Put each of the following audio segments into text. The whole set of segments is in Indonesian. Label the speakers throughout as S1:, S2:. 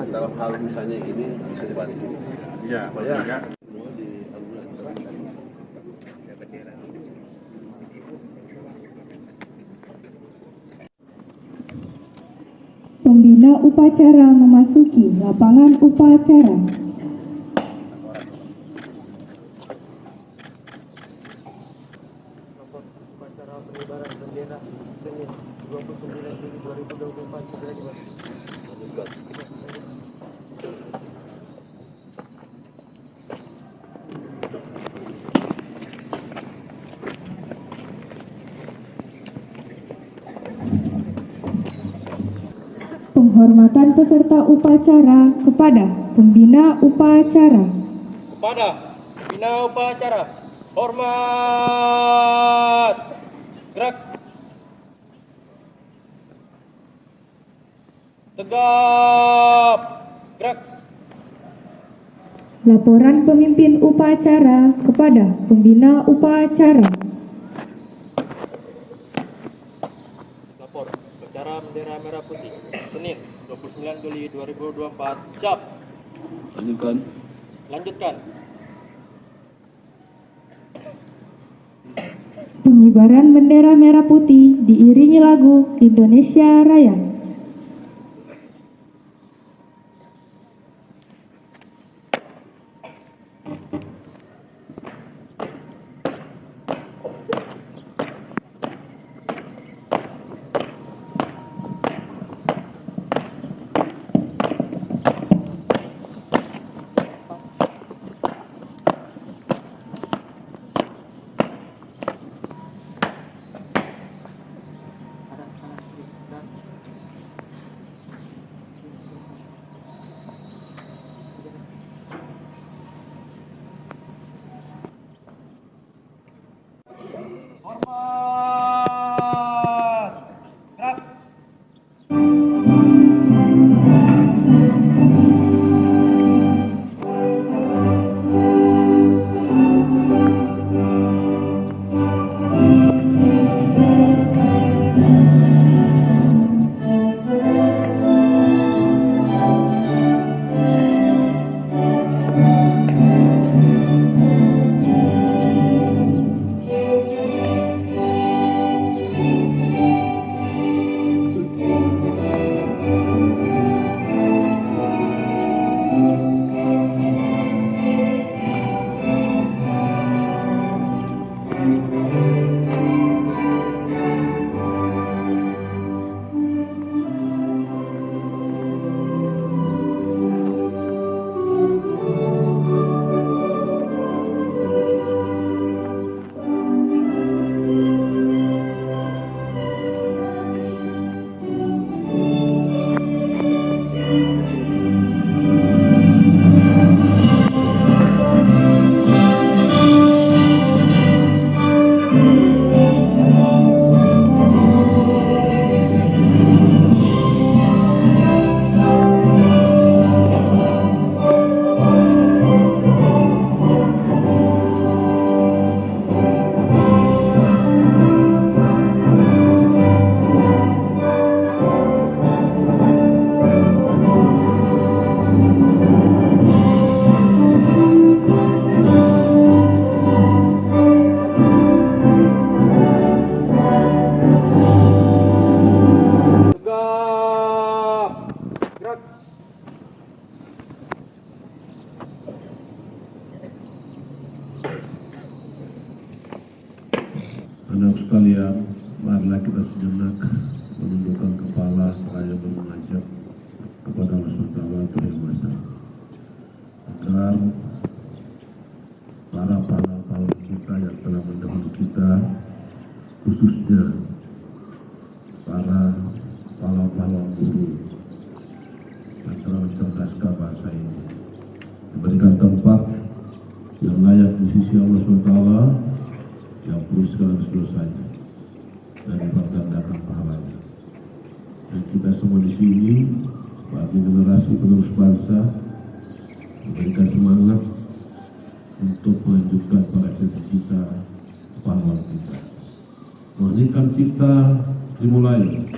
S1: dalam hal misalnya ini bisa dibantu.
S2: Iya,
S1: Supaya
S2: juga.
S3: Pembina upacara memasuki lapangan upacara.
S4: Upacara pengibaran bendera Senin 29 Juli 2024 segera dimulai.
S3: Penghormatan peserta upacara kepada pembina upacara.
S4: Kepada pembina upacara, hormat. Gerak. Tegap. Gerak.
S3: Laporan pemimpin upacara kepada pembina upacara.
S4: Lapor upacara bendera merah putih Senin 29 Juli 2024. Siap. Lanjutkan.
S3: Pengibaran bendera merah putih diiringi lagu Indonesia Raya.
S4: Hormat. Gerak. Tegap. Gerak.
S1: Anak sekalian, marilah kita sejenak menundukkan kepala seraya mengajak kepada Allah SWT Yang Maha Esa agar para pahlawan kita yang telah mendahului kita, khususnya para pahlawan guru yang telah mencerdaskan bangsa ini, diberikan tempat yang layak di sisi Allah SWT, yang pulih segala dosanya dan dipergandakan pahalanya. Dan kita semua di sini sebagai generasi penerus bangsa memberikan semangat untuk melanjutkan para cita-cita pahlawan kita. Mengheningkan cipta dimulai.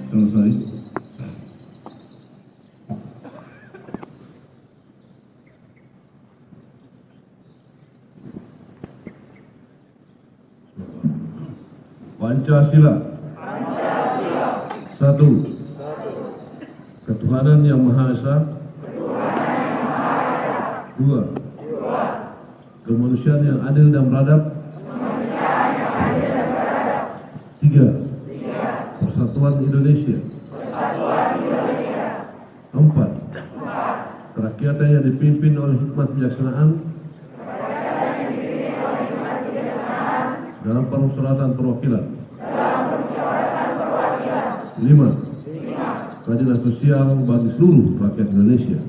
S1: Selesai. Pancasila. Satu. Ketuhanan yang Maha Esa. Dua. Kemanusiaan yang adil dan beradab. Tiga. Persatuan Indonesia. Empat. Kerakyatan yang dipimpin oleh hikmat kebijaksanaan dalam permusyawaratan perwakilan. Lima. Keadilan sosial bagi seluruh rakyat Indonesia.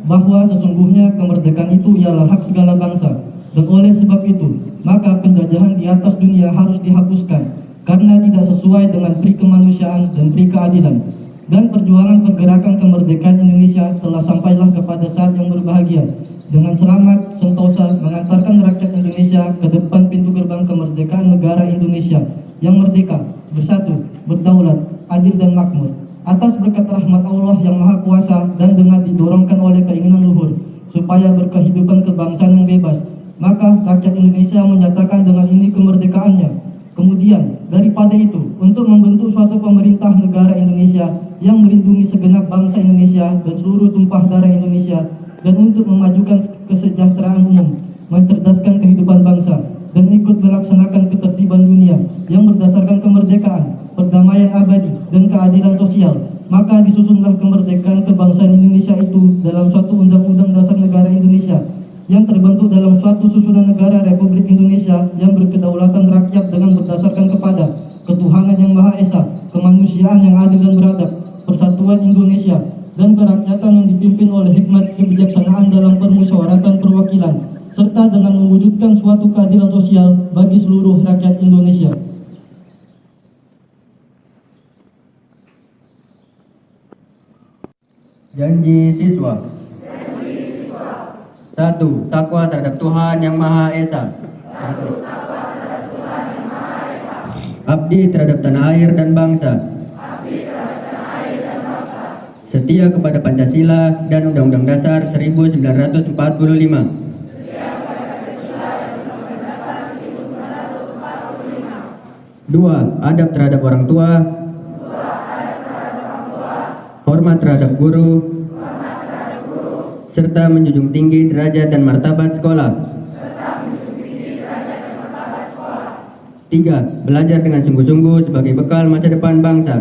S2: Bahwa sesungguhnya kemerdekaan itu ialah hak segala bangsa, dan oleh sebab itu maka penjajahan di atas dunia harus dihapuskan karena tidak sesuai dengan pri kemanusiaan dan pri keadilan. Dan perjuangan pergerakan kemerdekaan Indonesia telah sampailah kepada saat yang berbahagia, dengan selamat sentosa mengantarkan rakyat Indonesia ke depan pintu gerbang kemerdekaan negara Indonesia yang merdeka, bersatu, berdaulat, adil dan makmur. Atas berkat rahmat Allah yang Maha Kuasa dan dengan didorongkan oleh keinginan luhur supaya berkehidupan kebangsaan yang bebas, maka rakyat Indonesia menyatakan dengan ini kemerdekaannya. Kemudian daripada itu, untuk membentuk suatu pemerintah negara Indonesia yang melindungi segenap bangsa Indonesia dan seluruh tumpah darah Indonesia, dan untuk memajukan kesejahteraan umum, mencerdaskan kehidupan bangsa, dan ikut melaksanakan ketertiban dunia yang berdasarkan kemerdekaan, perdamaian abadi, dan keadilan sosial, maka disusunlah kemerdekaan kebangsaan Indonesia itu dalam suatu undang-undang dasar negara Indonesia yang terbentuk dalam suatu susunan negara Republik Indonesia yang berkedaulatan rakyat dengan berdasarkan kepada ketuhanan yang Maha Esa, kemanusiaan yang adil dan beradab, persatuan Indonesia, dan kerakyatan yang dipimpin oleh hikmat kebijaksanaan dalam permusyawaratan perwakilan, serta dengan mewujudkan suatu keadilan sosial bagi seluruh rakyat Indonesia.
S5: Janji siswa. 1. Takwa terhadap Tuhan Yang Maha Esa. Abdi terhadap tanah air dan bangsa. Setia kepada Pancasila dan Undang-Undang Dasar 1945. 2. Adab terhadap orang tua. Hormat terhadap guru. Serta menjunjung tinggi derajat dan martabat sekolah. 3. Belajar dengan sungguh-sungguh sebagai bekal masa depan bangsa.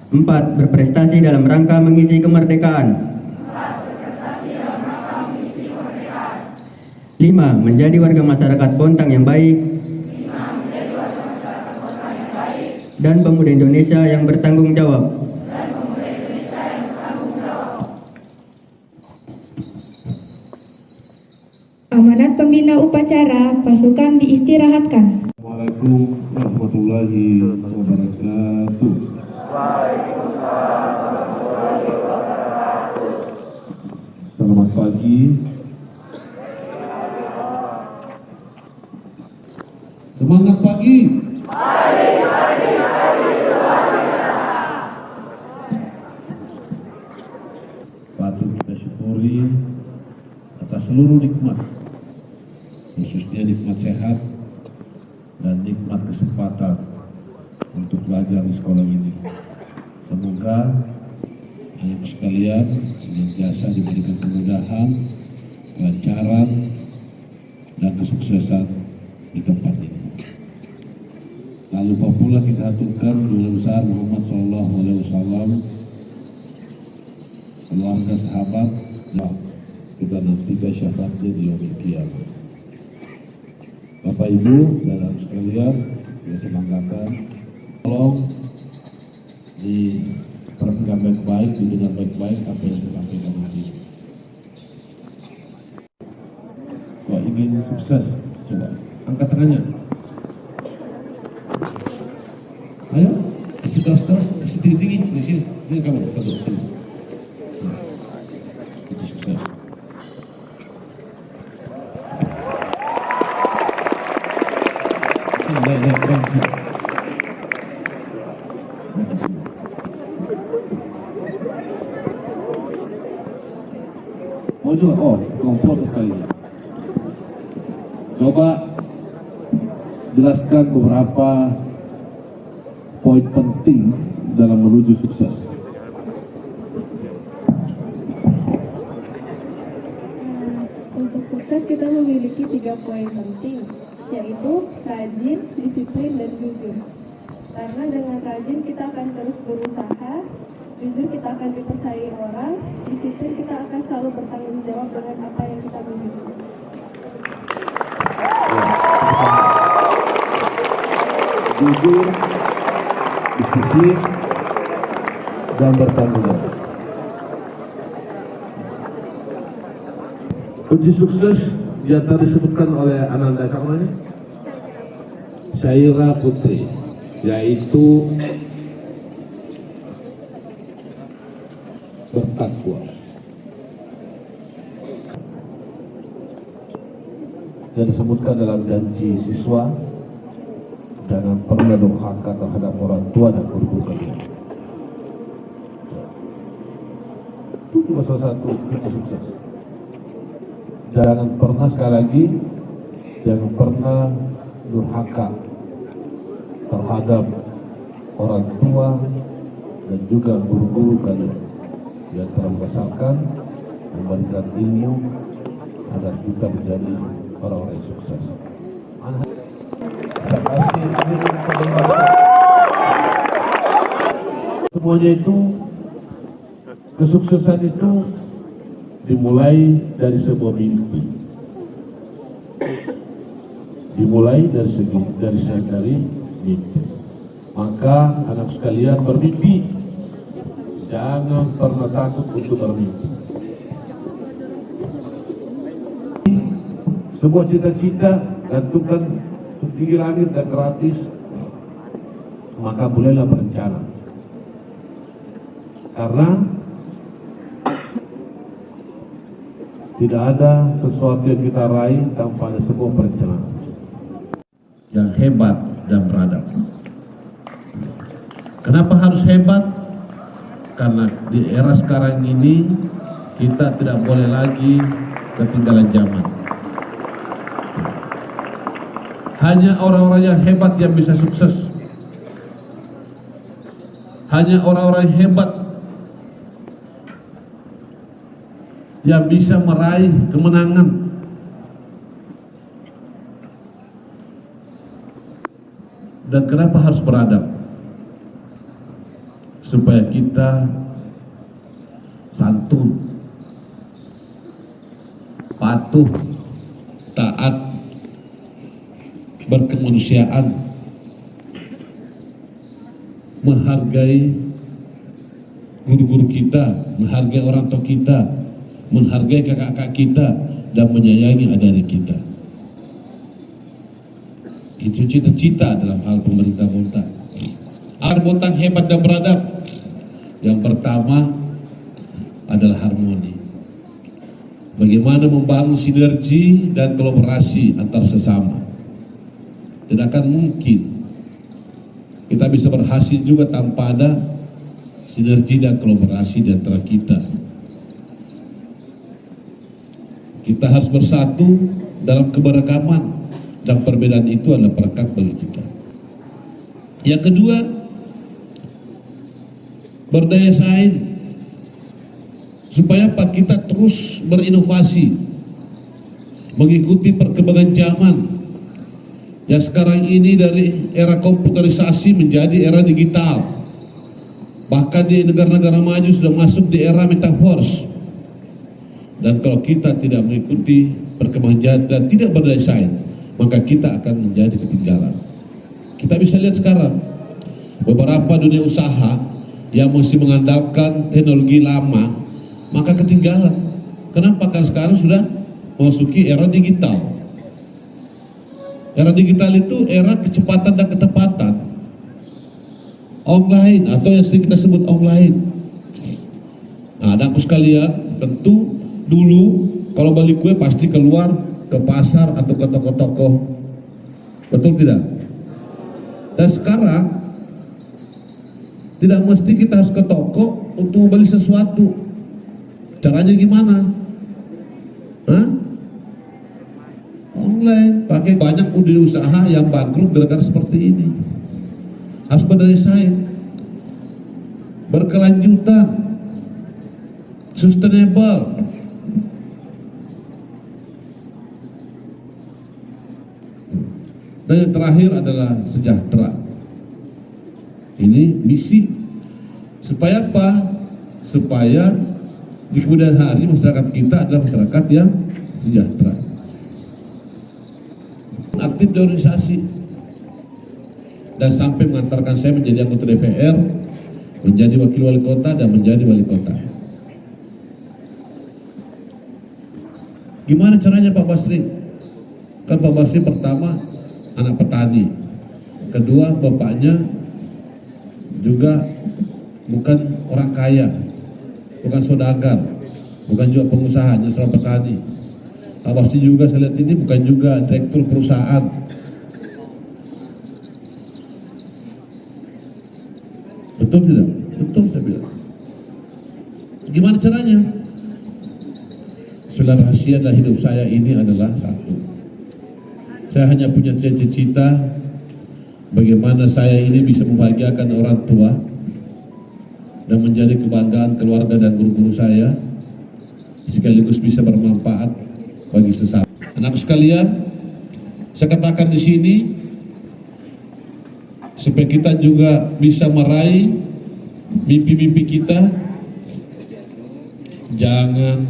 S5: 4. Berprestasi dalam rangka mengisi kemerdekaan. 5. Menjadi warga masyarakat Bontang yang baik dan pemuda Indonesia yang bertanggung jawab.
S3: Amanat pembina upacara, pasukan diistirahatkan.
S1: Assalamualaikum warahmatullahi wabarakatuh. Selamat pagi. Semangat pagi. Patut kita syukuri atas seluruh nikmat, khususnya nikmat sehat dan nikmat kesempatan untuk belajar di sekolah ini. Semoga anak sekalian senantiasa diberikan kemudahan, kelancaran, dan kesuksesan di tempat ini. Lalu pula kita aturkan Guru Besar Muhammad SAW, keluarga, sahabat, dan kita nantikan syafaatnya di yaumil qiyamah. Bapak Ibu dan anak sekalian, saya semangatkan, tolong diperhatikan baik-baik, didengar baik-baik apa yang saya sampaikan hari ini. Kalau ingin sukses, coba angkat tangannya. Ayo, kita tinggi di sini. Sini kamu, satu, sini. Itu sukses. Naik. Oh juga, kompor sekali. Coba jelaskan beberapa poin penting dalam menuju sukses.
S6: Untuk sukses kita memiliki 3 poin penting, yaitu rajin, disiplin, dan jujur. Karena dengan rajin kita akan terus berusaha, jujur kita akan dipercayai orang, disiplin kita akan selalu bertanggung jawab dengan apa yang kita miliki.
S1: Jujur, disiplin, dan bertanggung jawab. Kunci sukses yang tadi disebutkan oleh Ananda Sakmani, Syaira Putri, yaitu bertakwa. Yang disebutkan dalam janji siswa, jangan pernah durhaka terhadap orang tua dan guru kalian. Itu juga salah satu kunci sukses. Jangan pernah, sekali lagi, jangan pernah durhaka terhadap orang tua dan juga guru-guru kalian yang telah membesarkan, memberikan ilmu agar kita menjadi orang-orang yang sukses. Semuanya itu, kesuksesan itu dimulai dari sebuah mimpi, dimulai dari mimpi. Maka anak sekalian bermimpi, jangan pernah takut untuk bermimpi. Sebuah cita-cita gantungkan tinggi langit dan gratis, maka bolehlah berencana. Karena tidak ada sesuatu yang kita raih tanpa ada sebuah perencanaan yang hebat dan beradab. Kenapa harus hebat? Karena di era sekarang ini kita tidak boleh lagi ketinggalan zaman. Hanya orang-orang yang hebat yang bisa sukses. Hanya orang-orang yang hebat yang bisa meraih kemenangan. Dan kenapa harus beradab? Supaya kita santun, patuh, taat, berkemanusiaan, menghargai guru-guru kita, menghargai orang tua kita, menghargai kakak-kakak kita, dan menyayangi adik-adik kita. Itu cita-cita dalam hal pemerintah Bontang. Ada Bontang hebat dan beradab. Yang pertama adalah harmoni. Bagaimana membangun sinergi dan kolaborasi antar sesama. Tidak akan mungkin kita bisa berhasil juga tanpa ada sinergi dan kolaborasi di antara kita. Kita harus bersatu dalam keberagaman, dan perbedaan itu adalah perekat bagi kita. Yang kedua, berdaya saing. Supaya apa? Kita terus berinovasi, mengikuti perkembangan zaman. Yang sekarang ini dari era komputerisasi menjadi era digital. Bahkan di negara-negara maju sudah masuk di era metaverse. Dan kalau kita tidak mengikuti perkembangan zaman dan tidak berdaya saing, maka kita akan menjadi ketinggalan. Kita bisa lihat sekarang beberapa dunia usaha yang masih mengandalkan teknologi lama, maka ketinggalan. Kenapa? Karena sekarang sudah memasuki era digital. Era digital itu era kecepatan dan ketepatan. online atau yang sering kita sebut online. Nah, anakku sekalian, tentu dulu kalau beli kue pasti keluar ke pasar atau ke toko-toko, betul tidak? Dan sekarang tidak mesti kita harus ke toko untuk membeli sesuatu. Caranya gimana? Hah? Online, pakai banyak unit usaha yang bangkrut gara-gara seperti ini. Harus berdaya berkelanjutan, sustainable. Dan yang terakhir adalah sejahtera. Ini misi. Supaya apa? Supaya di kemudian hari masyarakat kita adalah masyarakat yang sejahtera. Aktif di organisasi dan sampai mengantarkan saya menjadi anggota DPR, menjadi wakil wali kota dan menjadi wali kota. Gimana caranya Pak Basri? Kan Pak Basri pertama anak petani, kedua bapaknya juga bukan orang kaya, bukan saudagar, bukan juga pengusaha, hanya seorang petani. Pak Basri juga saya lihat ini bukan juga direktur perusahaan. Betul tidak? Betul saya bilang. Gimana caranya? Sebenarnya rahasia dalam hidup saya ini adalah satu. Saya hanya punya cita-cita bagaimana saya ini bisa membahagiakan orang tua dan menjadi kebanggaan keluarga dan guru-guru saya, sekaligus bisa bermanfaat bagi sesama. Anak sekalian, saya katakan di sini supaya kita juga bisa meraih mimpi-mimpi kita. Jangan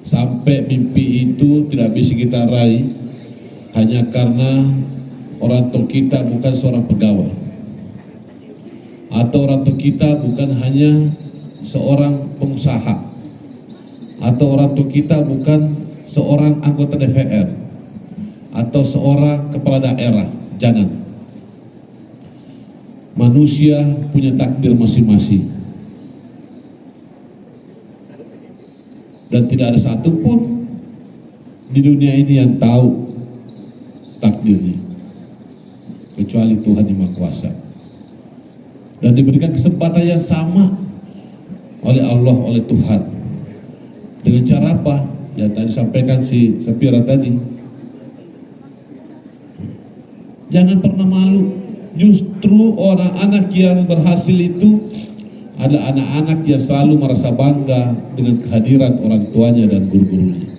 S1: sampai mimpi itu tidak bisa kita raih hanya karena orang tua kita bukan seorang pegawai, atau orang tua kita bukan hanya seorang pengusaha, atau orang tua kita bukan seorang anggota DPR atau seorang kepala daerah. Jangan. Manusia punya takdir masing-masing dan tidak ada satupun di dunia ini yang tahu takdirnya kecuali Tuhan yang Maha Kuasa, dan diberikan kesempatan yang sama oleh Allah, oleh Tuhan. Dengan cara apa? Yang tadi sampaikan si Sapira tadi. Jangan pernah malu. Justru orang anak yang berhasil itu adalah anak-anak yang selalu merasa bangga dengan kehadiran orang tuanya dan guru-gurunya.